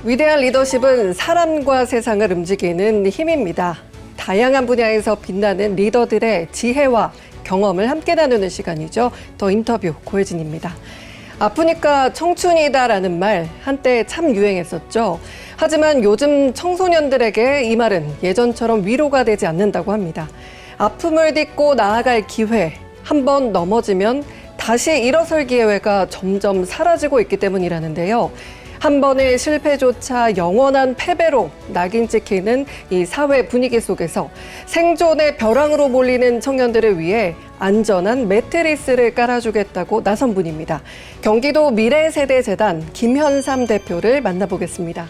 위대한 리더십은 사람과 세상을 움직이는 힘입니다. 다양한 분야에서 빛나는 리더들의 지혜와 경험을 함께 나누는 시간이죠. 더 인터뷰 고혜진입니다. 아프니까 청춘이다라는 말 한때 참 유행했었죠. 하지만 요즘 청소년들에게 이 말은 예전처럼 위로가 되지 않는다고 합니다. 아픔을 딛고 나아갈 기회, 한번 넘어지면 다시 일어설 기회가 점점 사라지고 있기 때문이라는데요. 한 번의 실패조차 영원한 패배로 낙인 찍히는 이 사회 분위기 속에서 생존의 벼랑으로 몰리는 청년들을 위해 안전한 매트리스를 깔아주겠다고 나선 분입니다. 경기도 미래세대재단 김현삼 대표를 만나보겠습니다.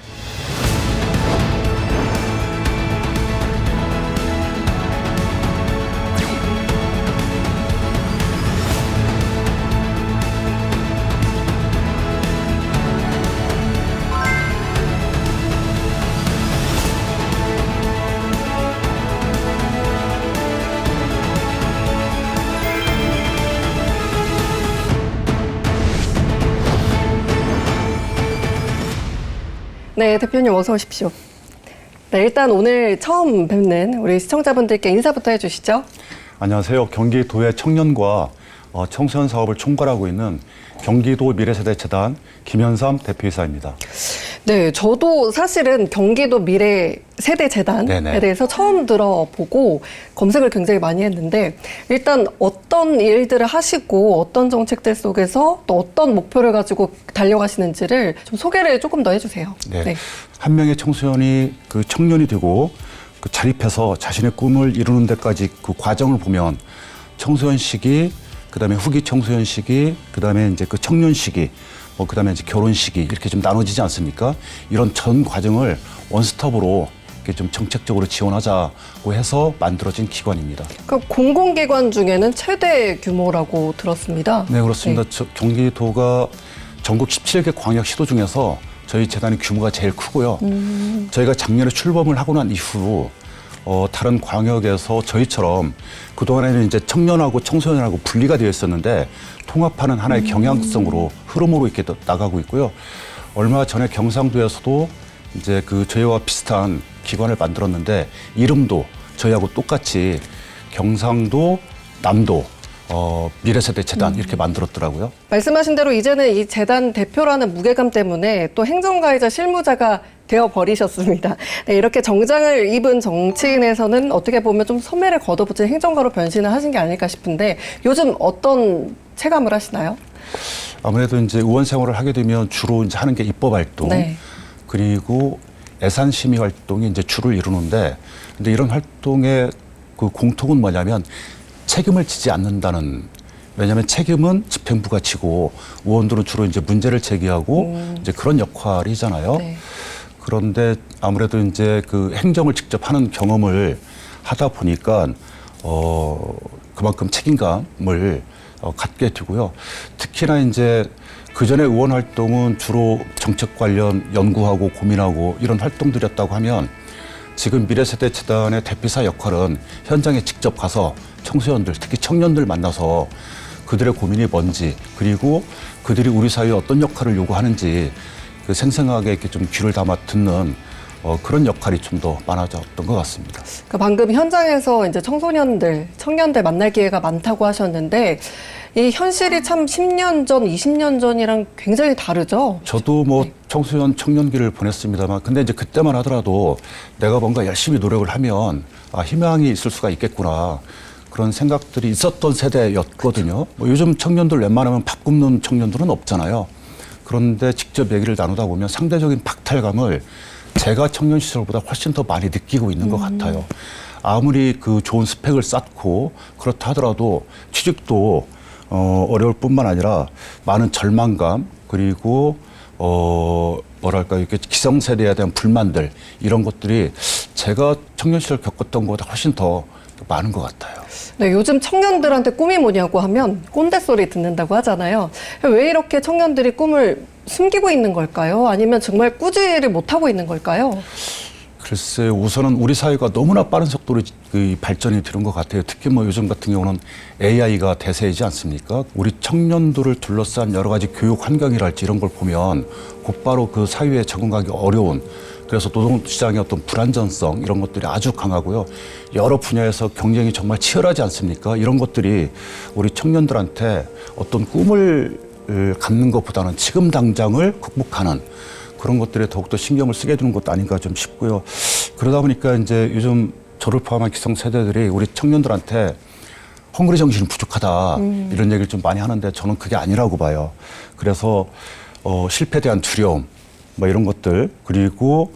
네, 대표님 어서 오십시오. 네, 일단 오늘 처음 뵙는 우리 시청자분들께 인사부터 해주시죠. 안녕하세요. 경기도의 청년과 청소년 사업을 총괄하고 있는 경기도 미래세대재단 김현삼 대표이사입니다. 네, 저도 사실은 경기도 미래세대재단에 네네. 대해서 처음 들어보고 검색을 굉장히 많이 했는데 일단 어떤 일들을 하시고 어떤 정책들 속에서 또 어떤 목표를 가지고 달려가시는지를 좀 소개를 조금 더 해주세요. 네. 한 명의 청소년이 그 청년이 되고 그 자립해서 자신의 꿈을 이루는 데까지 그 과정을 보면 청소년 시기, 그다음에 후기 청소년 시기, 그다음에 이제 그 청년 시기, 그다음에 이제 결혼 시기 이렇게 좀 나눠지지 않습니까? 이런 전 과정을 원스톱으로 이렇게 좀 정책적으로 지원하자고 해서 만들어진 기관입니다. 그러니까 공공기관 중에는 최대 규모라고 들었습니다. 네, 그렇습니다. 경기도가 전국 17개 광역 시도 중에서 저희 재단의 규모가 제일 크고요. 저희가 작년에 출범을 하고 난 이후 다른 광역에서 저희처럼 그동안에는 이제 청년하고 청소년하고 분리가 되어 있었는데 통합하는 하나의 경향성으로 흐름으로 이렇게 나가고 있고요. 얼마 전에 경상도에서도 이제 그 저희와 비슷한 기관을 만들었는데 이름도 저희하고 똑같이 경상도 남도 미래세대재단 이렇게 만들었더라고요. 말씀하신 대로 이제는 이 재단 대표라는 무게감 때문에 또 행정가이자 실무자가 되어버리셨습니다. 네, 이렇게 정장을 입은 정치인에서는 어떻게 보면 좀 선배를 걷어붙인 행정가로 변신을 하신 게 아닐까 싶은데 요즘 어떤 체감을 하시나요? 아무래도 이제 의원 생활을 하게 되면 주로 이제 하는 게 입법 활동, 네. 그리고 예산 심의 활동이 이제 주를 이루는데, 근데 이런 활동의 그 공통은 뭐냐면 책임을 지지 않는다는. 왜냐하면 책임은 집행부가 지고 의원들은 주로 이제 문제를 제기하고 이제 그런 역할이잖아요. 네. 그런데 아무래도 이제 그 행정을 직접 하는 경험을 하다 보니까 그만큼 책임감을 갖게 되고요. 특히나 이제 그 전에 의원 활동은 주로 정책 관련 연구하고 고민하고 이런 활동들이었다고 하면 지금 미래세대재단의 대표이사 역할은 현장에 직접 가서 청소년들, 특히 청년들 만나서 그들의 고민이 뭔지, 그리고 그들이 우리 사회에 어떤 역할을 요구하는지 그 생생하게 이렇게 좀 귀를 담아 듣는 그런 역할이 좀 더 많아졌던 것 같습니다. 그러니까 방금 현장에서 이제 청소년들, 청년들 만날 기회가 많다고 하셨는데 이 현실이 참 10년 전, 20년 전이랑 굉장히 다르죠? 저도 청소년 청년기를 보냈습니다만, 근데 이제 그때만 하더라도 내가 뭔가 열심히 노력을 하면 희망이 있을 수가 있겠구나. 그런 생각들이 있었던 세대였거든요. 요즘 청년들 웬만하면 밥 굶는 청년들은 없잖아요. 그런데 직접 얘기를 나누다 보면 상대적인 박탈감을 제가 청년 시절보다 훨씬 더 많이 느끼고 있는 것 같아요. 아무리 그 좋은 스펙을 쌓고 그렇다 하더라도 취직도 어려울 뿐만 아니라 많은 절망감, 그리고 뭐랄까 이렇게 기성세대에 대한 불만들, 이런 것들이 제가 청년 시절 겪었던 것보다 훨씬 더 많은 것 같아요. 네, 요즘 청년들한테 꿈이 뭐냐고 하면 꼰대 소리 듣는다고 하잖아요. 왜 이렇게 청년들이 꿈을 숨기고 있는 걸까요? 아니면 정말 꾸지를 못하고 있는 걸까요? 글쎄 우선은 우리 사회가 너무나 빠른 속도로 그 발전이 되는 것 같아요. 특히 뭐 요즘 같은 경우는 AI가 대세이지 않습니까? 우리 청년들을 둘러싼 여러 가지 교육 환경이랄지 이런 걸 보면 곧바로 그 사회에 적응하기 어려운, 그래서 노동시장의 어떤 불안전성 이런 것들이 아주 강하고요. 여러 분야에서 경쟁이 정말 치열하지 않습니까? 이런 것들이 우리 청년들한테 어떤 꿈을 갖는 것보다는 지금 당장을 극복하는 그런 것들에 더욱더 신경을 쓰게 되는 것도 아닌가 좀 싶고요. 그러다 보니까 이제 요즘 저를 포함한 기성세대들이 우리 청년들한테 헝그리 정신이 부족하다 이런 얘기를 좀 많이 하는데 저는 그게 아니라고 봐요. 그래서 실패에 대한 두려움 뭐 이런 것들, 그리고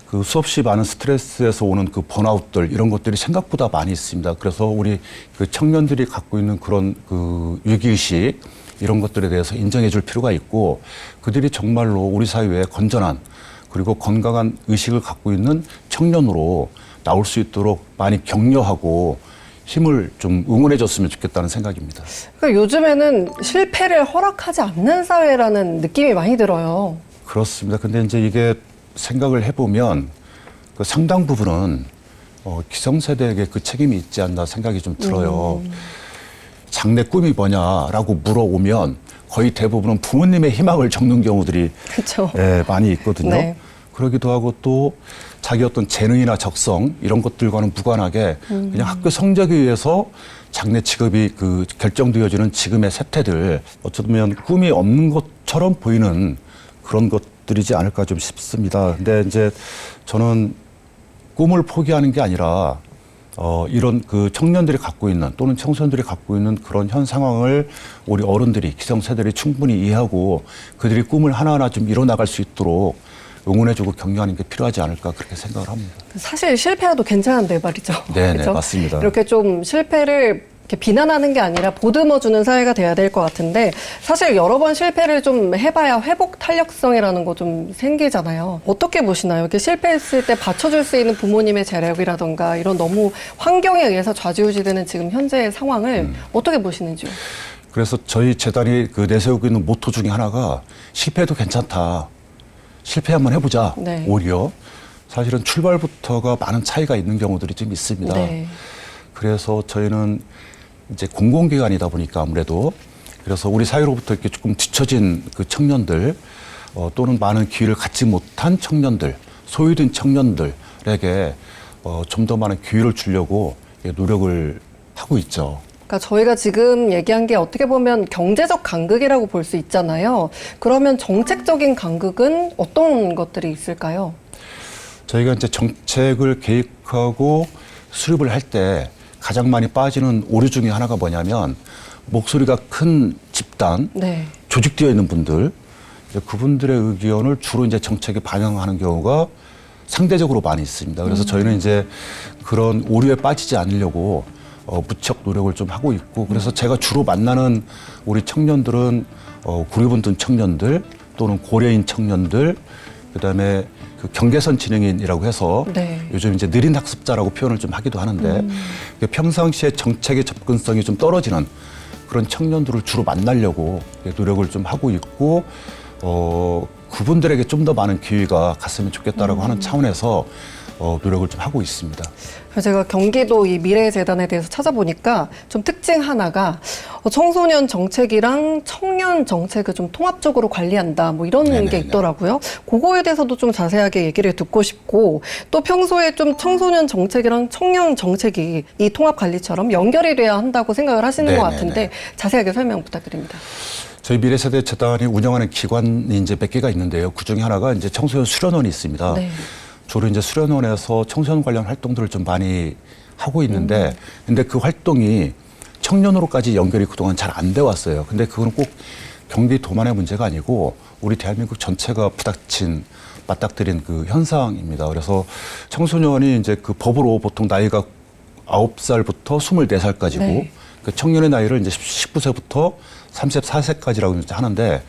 그 수없이 많은 스트레스에서 오는 그 번아웃들 이런 것들이 생각보다 많이 있습니다. 그래서 우리 그 청년들이 갖고 있는 그런 그 위기의식 이런 것들에 대해서 인정해 줄 필요가 있고, 그들이 정말로 우리 사회에 건전한 그리고 건강한 의식을 갖고 있는 청년으로 나올 수 있도록 많이 격려하고 힘을 좀 응원해 줬으면 좋겠다는 생각입니다. 그러니까 요즘에는 실패를 허락하지 않는 사회라는 느낌이 많이 들어요. 그렇습니다. 근데 이제 이게 생각을 해보면 그 상당 부분은 기성세대에게 그 책임이 있지 않나 생각이 좀 들어요. 장래 꿈이 뭐냐라고 물어오면 거의 대부분은 부모님의 희망을 적는 경우들이 그렇죠. 예, 많이 있거든요. 네. 그러기도 하고 또 자기 어떤 재능이나 적성 이런 것들과는 무관하게 그냥 학교 성적에 의해서 장래 직업이 그 결정되어지는 지금의 세태들, 어쩌면 꿈이 없는 것처럼 보이는 그런 것들이지 않을까 좀 싶습니다. 근데 이제 저는 꿈을 포기하는 게 아니라 이런 그 청년들이 갖고 있는 또는 청소년들이 갖고 있는 그런 현 상황을 우리 어른들이, 기성세대들이 충분히 이해하고 그들이 꿈을 하나하나 좀 이뤄나갈 수 있도록 응원해주고 격려하는 게 필요하지 않을까 그렇게 생각을 합니다. 사실 실패해도 괜찮은데 말이죠. 네네, 그렇죠? 맞습니다. 이렇게 좀 실패를 이렇게 비난하는 게 아니라 보듬어주는 사회가 돼야 될 것 같은데, 사실 여러 번 실패를 좀 해봐야 회복 탄력성이라는 거 좀 생기잖아요. 어떻게 보시나요? 이렇게 실패했을 때 받쳐줄 수 있는 부모님의 재력이라던가 이런 너무 환경에 의해서 좌지우지되는 지금 현재의 상황을 어떻게 보시는지요? 그래서 저희 재단이 그 내세우고 있는 모토 중에 하나가 실패해도 괜찮다. 실패 한번 해보자. 네. 오히려 사실은 출발부터가 많은 차이가 있는 경우들이 좀 있습니다. 네. 그래서 저희는 이제 공공기관이다 보니까 아무래도, 그래서 우리 사회로부터 이렇게 조금 뒤처진 그 청년들 또는 많은 기회를 갖지 못한 청년들, 소외된 청년들에게 좀 더 많은 기회를 주려고 노력을 하고 있죠. 그러니까 저희가 지금 얘기한 게 어떻게 보면 경제적 간극이라고 볼 수 있잖아요. 그러면 정책적인 간극은 어떤 것들이 있을까요? 저희가 이제 정책을 계획하고 수립을 할 때 가장 많이 빠지는 오류 중에 하나가 뭐냐면, 목소리가 큰 집단, 네. 조직되어 있는 분들, 이제 그분들의 의견을 주로 이제 정책에 반영하는 경우가 상대적으로 많이 있습니다. 그래서 저희는 이제 그런 오류에 빠지지 않으려고 무척 노력을 좀 하고 있고, 그래서 제가 주로 만나는 우리 청년들은 구리분든 청년들 또는 고려인 청년들, 그다음에 그 경계선 진흥인이라고 해서 네. 요즘 이제 느린 학습자라고 표현을 좀 하기도 하는데 평상시에 정책의 접근성이 좀 떨어지는 그런 청년들을 주로 만나려고 노력을 좀 하고 있고, 그분들에게 좀 더 많은 기회가 갔으면 좋겠다라고 하는 차원에서 노력을 좀 하고 있습니다. 제가 경기도 이 미래재단에 대해서 찾아보니까 좀 특징 하나가 청소년 정책이랑 청년 정책을 좀 통합적으로 관리한다, 뭐 이런 네네네. 게 있더라고요. 그거에 대해서도 좀 자세하게 얘기를 듣고 싶고, 또 평소에 좀 청소년 정책이랑 청년 정책이 이 통합 관리처럼 연결이 돼야 한다고 생각을 하시는 것 네네네. 같은데 자세하게 설명 부탁드립니다. 저희 미래세대 재단이 운영하는 기관이 이제 몇 개가 있는데요. 그 중에 하나가 이제 청소년 수련원이 있습니다. 네. 주로 이제 수련원에서 청소년 관련 활동들을 좀 많이 하고 있는데, 근데 그 활동이 청년으로까지 연결이 그동안 잘 안 돼 왔어요. 근데 그거는 꼭 경기도만의 문제가 아니고 우리 대한민국 전체가 맞닥뜨린 그 현상입니다. 그래서 청소년이 이제 그 법으로 보통 나이가 9살부터 24살까지고, 네. 그 청년의 나이를 이제 19세부터 34세까지라고 이제 하는데,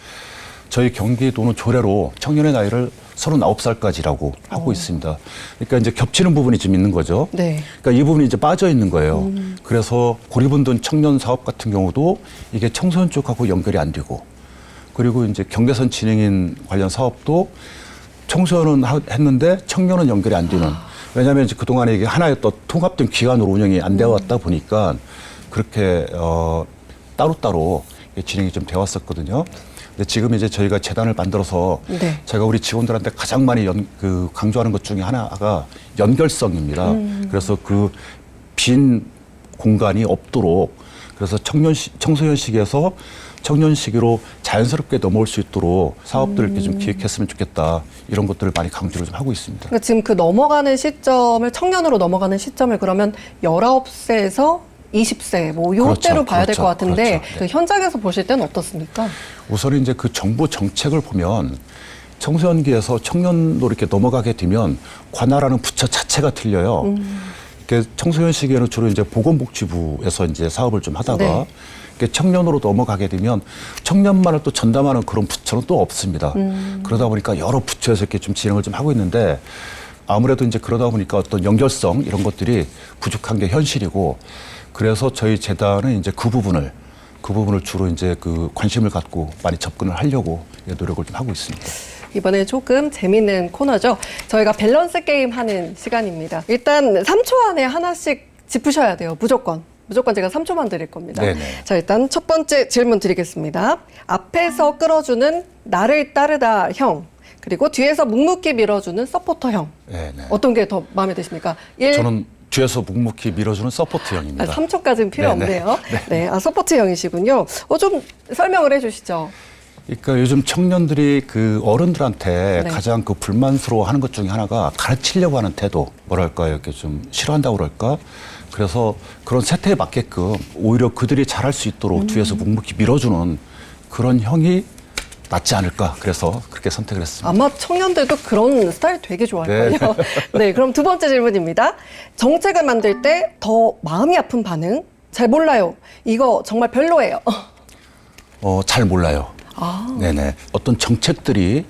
저희 경기도는 조례로 청년의 나이를 39살까지라고 하고 있습니다. 그러니까 이제 겹치는 부분이 좀 있는 거죠. 네. 그러니까 이 부분이 이제 빠져 있는 거예요. 그래서 고리분든 청년 사업 같은 경우도 이게 청소년 쪽하고 연결이 안 되고, 그리고 이제 경계선 진흥인 관련 사업도 청소년은 했는데 청년은 연결이 안 되는, 왜냐하면 이제 그동안에 이게 하나의 또 통합된 기관으로 운영이 안 되어 왔다 보니까 그렇게 따로따로 진행이 좀 되어 왔었거든요. 근데 지금 이제 저희가 재단을 만들어서 네. 제가 우리 직원들한테 가장 많이 강조하는 것 중에 하나가 연결성입니다. 그래서 그 빈 공간이 없도록 그래서 청소년식에서 청년시기로 자연스럽게 넘어올 수 있도록 사업들을 이렇게 좀 기획했으면 좋겠다. 이런 것들을 많이 강조를 좀 하고 있습니다. 그러니까 지금 그 넘어가는 시점을 청년으로 넘어가는 시점을 그러면 19세에서 20세 뭐 요때로 그렇죠, 봐야 될 것 같은데 그렇죠. 그 현장에서 보실 때는 어떻습니까? 우선 이제 그 정부 정책을 보면 청소년기에서 청년으로 이렇게 넘어가게 되면 관할하는 부처 자체가 틀려요. 청소년 시기에는 주로 이제 보건복지부에서 이제 사업을 좀 하다가 네. 청년으로 넘어가게 되면 청년만을 또 전담하는 그런 부처는 또 없습니다. 그러다 보니까 여러 부처에서 이렇게 좀 진행을 좀 하고 있는데 아무래도 이제 그러다 보니까 어떤 연결성 이런 것들이 부족한 게 현실이고 그래서 저희 재단은 이제 그 부분을 주로 이제 그 관심을 갖고 많이 접근을 하려고 노력을 좀 하고 있습니다. 이번에 조금 재밌는 코너죠. 저희가 밸런스 게임 하는 시간입니다. 일단 3초 안에 하나씩 짚으셔야 돼요. 무조건 제가 3초만 드릴 겁니다. 네네. 자, 일단 첫 번째 질문 드리겠습니다. 앞에서 끌어주는 나를 따르다 형, 그리고 뒤에서 묵묵히 밀어주는 서포터 형. 네네. 어떤 게 더 마음에 드십니까? 저는 뒤에서 묵묵히 밀어주는 서포트 형입니다. 3초까지는 필요 네네. 없네요. 네, 서포트 형이시군요. 좀 설명을 해주시죠. 그러니까 요즘 청년들이 그 어른들한테 네. 가장 그 불만스러워하는 것 중에 하나가 가르치려고 하는 태도, 뭐랄까 이렇게 좀 싫어한다고 그럴까. 그래서 그런 세태에 맞게끔 오히려 그들이 잘할 수 있도록 뒤에서 묵묵히 밀어주는 그런 형이 낫지 않을까. 그래서 그렇게 선택을 했습니다. 아마 청년들도 그런 스타일 되게 좋아할걸요. 네, 그럼 두 번째 질문입니다. 정책을 만들 때 더 마음이 아픈 반응? 잘 몰라요. 이거 정말 별로예요. 잘 몰라요. 아. 네네. 어떤 정책들이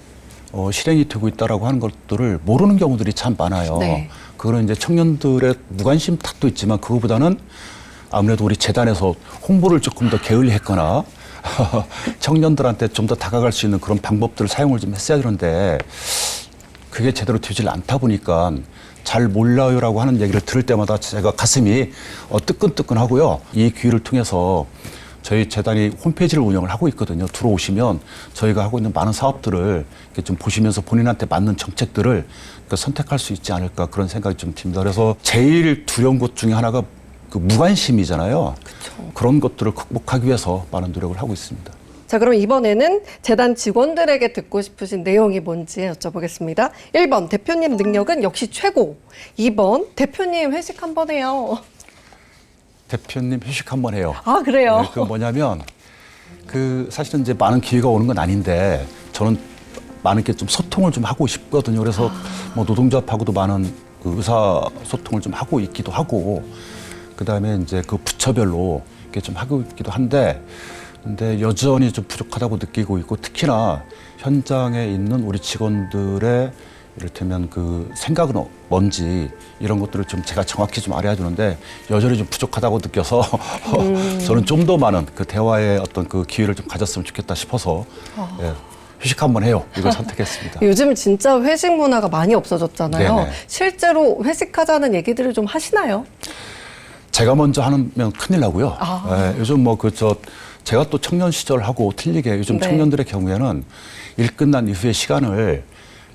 실행이 되고 있다라고 하는 것들을 모르는 경우들이 참 많아요. 네. 그거는 이제 청년들의 무관심 탓도 있지만 그거보다는 아무래도 우리 재단에서 홍보를 조금 더 게을리했거나 청년들한테 좀 더 다가갈 수 있는 그런 방법들을 사용을 좀 했어야 되는데 그게 제대로 되질 않다 보니까 잘 몰라요라고 하는 얘기를 들을 때마다 제가 가슴이 뜨끈뜨끈하고요. 이 기회를 통해서 저희 재단이 홈페이지를 운영을 하고 있거든요. 들어오시면 저희가 하고 있는 많은 사업들을 이렇게 좀 보시면서 본인한테 맞는 정책들을 선택할 수 있지 않을까 그런 생각이 좀 듭니다. 그래서 제일 두려운 것 중에 하나가 그 무관심이잖아요. 그쵸. 그런 것들을 극복하기 위해서 많은 노력을 하고 있습니다. 자, 그럼 이번에는 재단 직원들에게 듣고 싶으신 내용이 뭔지 여쭤보겠습니다. 1번, 대표님 능력은 역시 최고. 2번, 대표님 회식 한번 해요. 대표님 휴식 한번 해요. 아, 그래요? 네, 그 뭐냐면 사실은 이제 많은 기회가 오는 건 아닌데 저는 많은 게 좀 소통을 좀 하고 싶거든요. 그래서 뭐 노동조합하고도 많은 그 의사 소통을 좀 하고 있기도 하고 그다음에 이제 그 부처별로 이렇게 좀 하고 있기도 한데 근데 여전히 좀 부족하다고 느끼고 있고 특히나 현장에 있는 우리 직원들의 이를테면 그 생각은 뭔지 이런 것들을 좀 제가 정확히 좀 알아야 되는데 여전히 좀 부족하다고 느껴서 저는 좀 더 많은 그 대화의 어떤 그 기회를 좀 가졌으면 좋겠다 싶어서 예, 휴식 한번 해요. 이걸 선택했습니다. 요즘 진짜 회식 문화가 많이 없어졌잖아요. 네네. 실제로 회식하자는 얘기들을 좀 하시나요? 제가 먼저 하면 큰일 나고요. 아. 예, 요즘 뭐 제가 또 청년 시절하고 틀리게 요즘 네. 청년들의 경우에는 일 끝난 이후의 시간을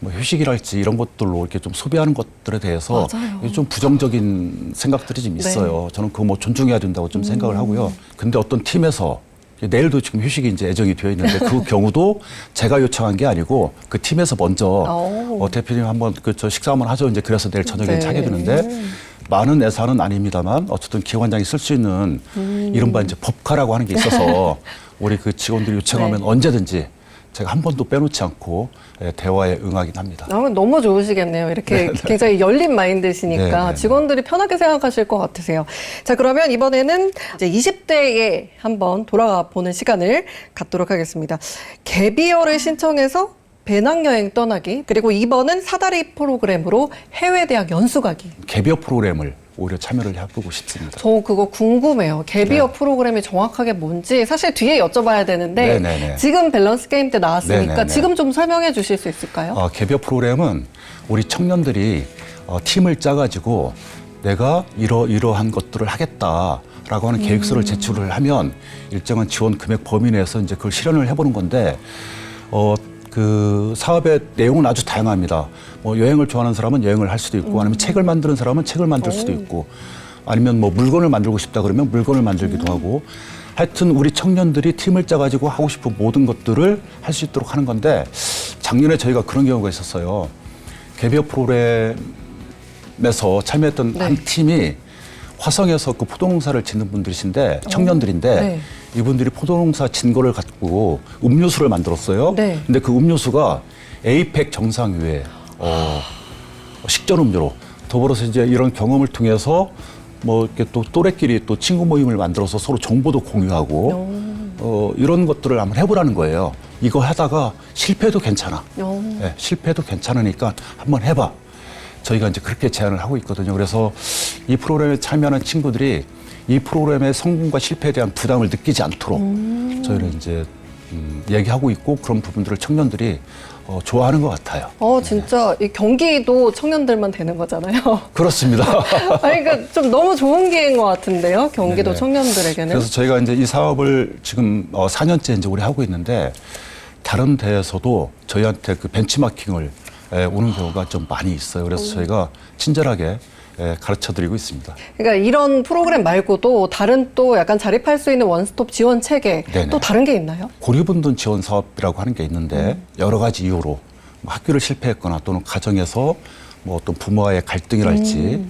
뭐 휴식이랄지 이런 것들로 이렇게 좀 소비하는 것들에 대해서 맞아요. 좀 부정적인 생각들이 좀 있어요. 저는 그거 뭐 존중해야 된다고 좀 생각을 하고요. 근데 어떤 팀에서 내일도 지금 휴식이 이제 예정이 되어 있는데 그 경우도 제가 요청한 게 아니고 그 팀에서 먼저 대표님 한번 저 식사 한번 하죠. 이제 그래서 내일 저녁에 네. 차게 되는데 많은 예산은 아닙니다만 어쨌든 기관장이 쓸 수 있는 이른바 이제 법카라고 하는 게 있어서 우리 그 직원들이 요청하면 네. 언제든지 제가 한 번도 빼놓지 않고 대화에 응하긴 합니다. 너무 좋으시겠네요. 이렇게 굉장히 열린 마인드시니까 네네. 직원들이 편하게 생각하실 것 같으세요. 자, 그러면 이번에는 이제 20대에 한번 돌아가 보는 시간을 갖도록 하겠습니다. 갭이어를 신청해서 배낭여행 떠나기, 그리고 2번은 사다리 프로그램으로 해외 대학 연수 가기. 갭이어 프로그램을 오히려 참여를 해보고 싶습니다. 저 그거 궁금해요. 갭이어 프로그램이 정확하게 뭔지 사실 뒤에 여쭤봐야 되는데 네네네. 지금 밸런스 게임 때 나왔으니까 네네네. 지금 좀 설명해 주실 수 있을까요? 갭이어 프로그램은 우리 청년들이 팀을 짜가지고 내가 이러한 것들을 하겠다라고 하는 계획서를 제출을 하면 일정한 지원 금액 범위 내에서 이제 그걸 실현을 해보는 건데 그 사업의 내용은 아주 다양합니다. 뭐 여행을 좋아하는 사람은 여행을 할 수도 있고 아니면 책을 만드는 사람은 책을 만들 수도 있고 아니면 뭐 물건을 만들고 싶다 그러면 물건을 만들기도 하고 하여튼 우리 청년들이 팀을 짜가지고 하고 싶은 모든 것들을 할 수 있도록 하는 건데 작년에 저희가 그런 경우가 있었어요. 개별 프로그램에서 참여했던 네. 한 팀이 화성에서 그 포도농사를 짓는 분들이신데 청년들인데 네. 이분들이 포도농사 진 거를 갖고 음료수를 만들었어요. 네. 근데 그 음료수가 에이펙 정상회의 식전 음료로 더불어서 이제 이런 경험을 통해서 뭐 이렇게 또 또래끼리 또 친구 모임을 만들어서 서로 정보도 공유하고 이런 것들을 한번 해보라는 거예요. 이거 하다가 실패도 괜찮아. 네, 실패도 괜찮으니까 한번 해봐. 저희가 이제 그렇게 제안을 하고 있거든요. 그래서 이 프로그램에 참여하는 친구들이 이 프로그램의 성공과 실패에 대한 부담을 느끼지 않도록 저희는 이제 얘기하고 있고 그런 부분들을 청년들이 좋아하는 것 같아요. 진짜 이 경기도 청년들만 되는 거잖아요. 그렇습니다. 아니, 그러니까 좀 너무 좋은 기회인 것 같은데요. 경기도 네네. 청년들에게는. 그래서 저희가 이제 이 사업을 지금 4년째 이제 우리 하고 있는데 다른 데에서도 저희한테 그 벤치마킹을 오는 경우가 좀 많이 있어요. 그래서 저희가 친절하게 가르쳐 드리고 있습니다. 그러니까 이런 프로그램 말고도 다른 또 약간 자립할 수 있는 원스톱 지원 체계 네네. 또 다른 게 있나요? 고립운동 지원 사업이라고 하는 게 있는데 여러 가지 이유로 뭐 학교를 실패했거나 또는 가정에서 뭐 어떤 부모와의 갈등이랄지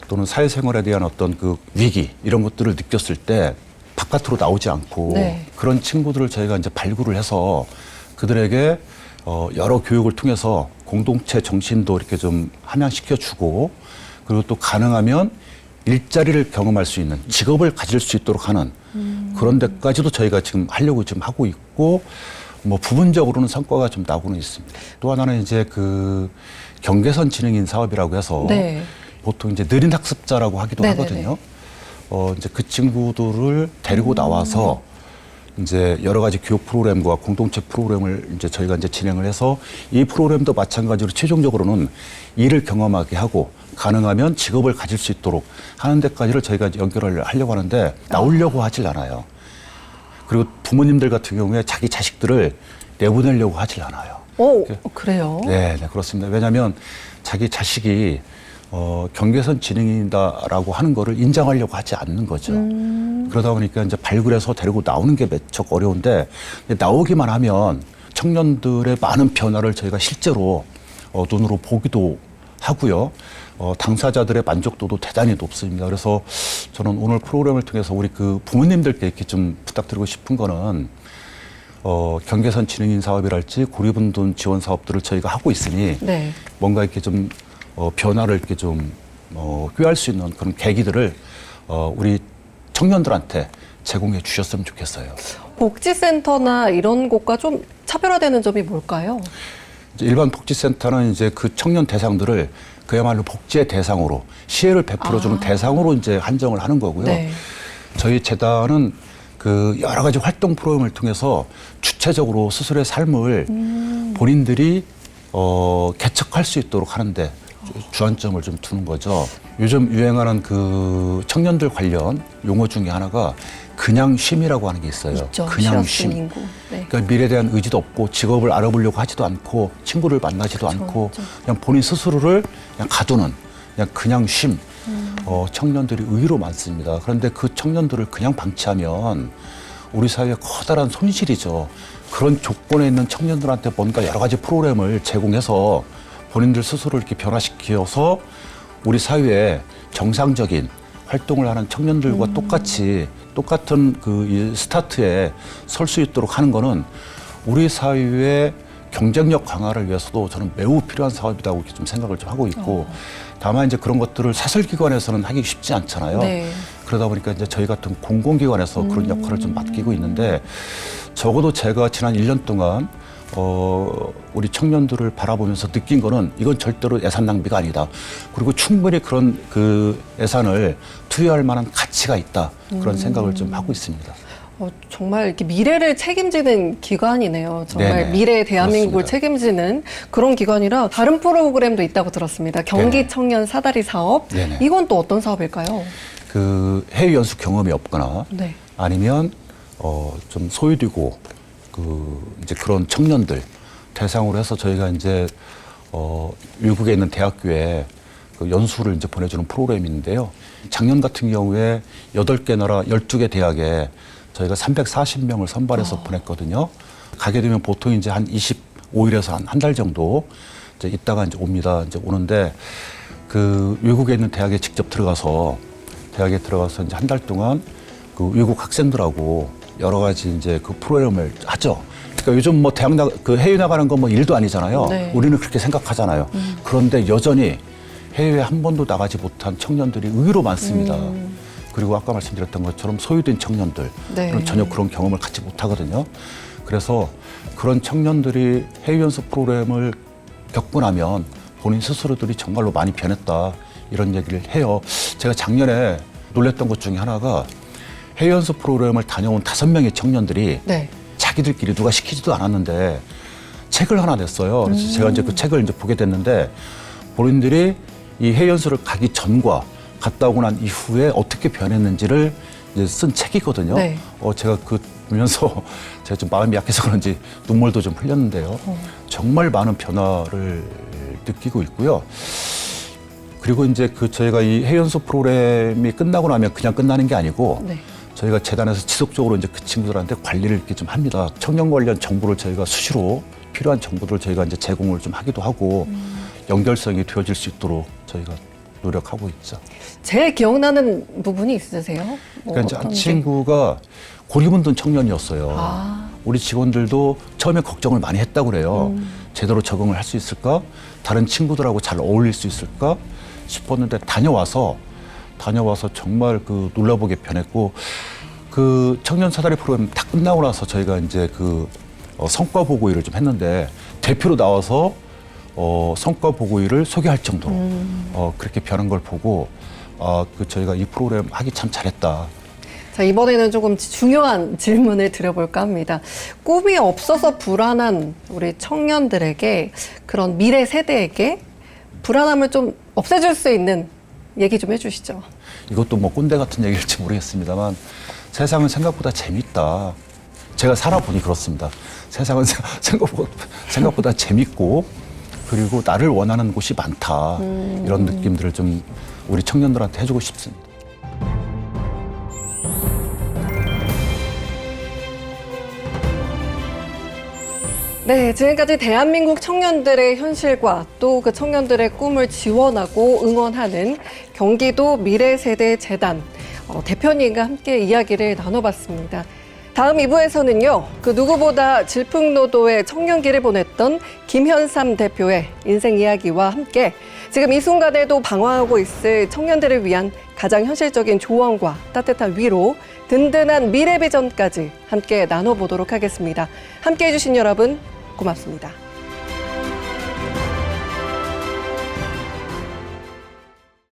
또는 사회생활에 대한 어떤 그 위기 이런 것들을 느꼈을 때 바깥으로 나오지 않고 네. 그런 친구들을 저희가 이제 발굴을 해서 그들에게 여러 교육을 통해서 공동체 정신도 이렇게 좀 함양시켜주고 그리고 또 가능하면 일자리를 경험할 수 있는 직업을 가질 수 있도록 하는 그런 데까지도 저희가 지금 하려고 지금 하고 있고 뭐 부분적으로는 성과가 좀 나오고는 있습니다. 또 하나는 이제 그 경계선 지능인 사업이라고 해서 네. 보통 이제 느린 학습자라고 하기도 네네네. 하거든요. 이제 그 친구들을 데리고 나와서 이제 여러 가지 교육 프로그램과 공동체 프로그램을 이제 저희가 이제 진행을 해서 이 프로그램도 마찬가지로 최종적으로는 일을 경험하게 하고 가능하면 직업을 가질 수 있도록 하는 데까지를 저희가 연결을 하려고 하는데 나오려고 하질 않아요. 그리고 부모님들 같은 경우에 자기 자식들을 내보내려고 하질 않아요. 그래요? 네, 그렇습니다. 왜냐하면 자기 자식이 경계선 지능이다라고 하는 거를 인정하려고 하지 않는 거죠. 그러다 보니까 이제 발굴해서 데리고 나오는 게 매척 어려운데 나오기만 하면 청년들의 많은 변화를 저희가 실제로 눈으로 보기도 하고요. 당사자들의 만족도도 대단히 높습니다. 그래서 저는 오늘 프로그램을 통해서 우리 그 부모님들께 이렇게 좀 부탁드리고 싶은 거는 경계선 지능인 사업이랄지 고립운동 지원 사업들을 저희가 하고 있으니 네. 뭔가 이렇게 좀 변화를 이렇게 좀 꾀할 수 있는 그런 계기들을 우리 청년들한테 제공해 주셨으면 좋겠어요. 복지센터나 이런 곳과 좀 차별화되는 점이 뭘까요? 이제 일반 복지센터는 이제 그 청년 대상들을 그야말로 복지의 대상으로 시혜를 베풀어주는 대상으로 이제 한정을 하는 거고요. 네. 저희 재단은 그 여러 가지 활동 프로그램을 통해서 주체적으로 스스로의 삶을 본인들이 개척할 수 있도록 하는데 주안점을 좀 두는 거죠. 요즘 유행하는 그 청년들 관련 용어 중에 하나가 그냥 쉼이라고 하는 게 있어요. 있죠. 그냥 실업신 쉼. 인구. 네. 그러니까 미래에 대한 의지도 없고 직업을 알아보려고 하지도 않고 친구를 만나지도 않고 그냥 본인 스스로를 그냥 가두는 그냥 쉼. 청년들이 의외로 많습니다. 그런데 그 청년들을 그냥 방치하면 우리 사회에 커다란 손실이죠. 그런 조건에 있는 청년들한테 뭔가 여러 가지 프로그램을 제공해서 본인들 스스로를 이렇게 변화시켜서 우리 사회에 정상적인 활동을 하는 청년들과 똑같은 그 이 스타트에 설 수 있도록 하는 거는 우리 사회의 경쟁력 강화를 위해서도 저는 매우 필요한 사업이라고 좀 생각을 좀 하고 있고 다만 이제 그런 것들을 사설기관에서는 하기 쉽지 않잖아요. 네. 그러다 보니까 이제 저희 같은 공공기관에서 그런 역할을 좀 맡기고 있는데 적어도 제가 지난 1년 동안 우리 청년들을 바라보면서 느낀 거는 이건 절대로 예산 낭비가 아니다. 그리고 충분히 그런 그 예산을 투여할 만한 가치가 있다. 그런 생각을 좀 하고 있습니다. 정말 이렇게 미래를 책임지는 기관이네요. 정말 네네. 미래의 대한민국을 그렇습니다. 책임지는 그런 기관이라 다른 프로그램도 있다고 들었습니다. 경기 네네. 청년 사다리 사업. 네네. 이건 또 어떤 사업일까요? 그 해외 연수 경험이 없거나 네. 아니면 좀 소외되고 이제 그런 청년들 대상으로 해서 저희가 이제 외국에 있는 대학교에 그 연수를 이제 보내주는 프로그램인데요. 작년 같은 경우에 8개 나라 12개 대학에 저희가 340명을 선발해서 보냈거든요. 가게 되면 보통 이제 한 25일에서 한 달 정도 이제 있다가 이제 옵니다. 이제 오는데 그 외국에 있는 대학에 직접 들어가서 이제 한 달 동안 그 외국 학생들하고 여러 가지 이제 그 프로그램을 하죠. 그러니까 요즘 뭐 그 해외 나가는 건 뭐 일도 아니잖아요. 네. 우리는 그렇게 생각하잖아요. 그런데 여전히 해외에 한 번도 나가지 못한 청년들이 의외로 많습니다. 그리고 아까 말씀드렸던 것처럼 소외된 청년들, 네. 전혀 그런 경험을 갖지 못하거든요. 그래서 그런 청년들이 해외 연수 프로그램을 겪고 나면 본인 스스로들이 정말로 많이 변했다 이런 얘기를 해요. 제가 작년에 놀랬던 것 중에 하나가 해외 연수 프로그램을 다녀온 5명의 청년들이 네. 자기들끼리 누가 시키지도 않았는데 책을 하나 냈어요. 그래서 제가 이제 그 책을 이제 보게 됐는데 본인들이 이 해외 연수를 가기 전과 갔다 오고 난 이후에 어떻게 변했는지를 이제 쓴 책이거든요. 네. 제가 그 보면서 제가 좀 마음이 약해서 그런지 눈물도 좀 흘렸는데요. 정말 많은 변화를 느끼고 있고요. 그리고 이제 저희가 이 해외 연수 프로그램이 끝나고 나면 그냥 끝나는 게 아니고 네. 저희가 재단에서 지속적으로 이제 그 친구들한테 관리를 이렇게 좀 합니다. 청년 관련 정보를 저희가 수시로 필요한 정보들을 저희가 이제 제공을 좀 하기도 하고 연결성이 되어질 수 있도록 저희가 노력하고 있죠. 제일 기억나는 부분이 있으세요? 뭐 그러니까 이제 어떤 한 게? 친구가 고립운동 청년이었어요. 아. 우리 직원들도 처음에 걱정을 많이 했다고 그래요. 제대로 적응을 할 수 있을까? 다른 친구들하고 잘 어울릴 수 있을까? 싶었는데 다녀와서 정말 그 놀라보게 변했고 그 청년 사다리 프로그램 다 끝나고 나서 저희가 이제 성과 보고회를 좀 했는데 대표로 나와서 성과 보고회를 소개할 정도로 그렇게 변한 걸 보고 저희가 이 프로그램 하기 참 잘했다. 자, 이번에는 조금 중요한 질문을 드려볼까 합니다. 꿈이 없어서 불안한 우리 청년들에게 그런 미래 세대에게 불안함을 좀 없애줄 수 있는 얘기 좀 해주시죠. 이것도 뭐 꼰대 같은 얘기일지 모르겠습니다만 세상은 생각보다 재밌다. 제가 살아보니 그렇습니다. 세상은 생각보다 재밌고 그리고 나를 원하는 곳이 많다. 이런 느낌들을 좀 우리 청년들한테 해주고 싶습니다. 네, 지금까지 대한민국 청년들의 현실과 또 그 청년들의 꿈을 지원하고 응원하는 경기도 미래세대재단 대표님과 함께 이야기를 나눠봤습니다. 다음 2부에서는요, 그 누구보다 질풍노도의 청년기를 보냈던 김현삼 대표의 인생 이야기와 함께 지금 이 순간에도 방황하고 있을 청년들을 위한 가장 현실적인 조언과 따뜻한 위로, 든든한 미래 비전까지 함께 나눠보도록 하겠습니다. 함께 해주신 여러분, 고맙습니다.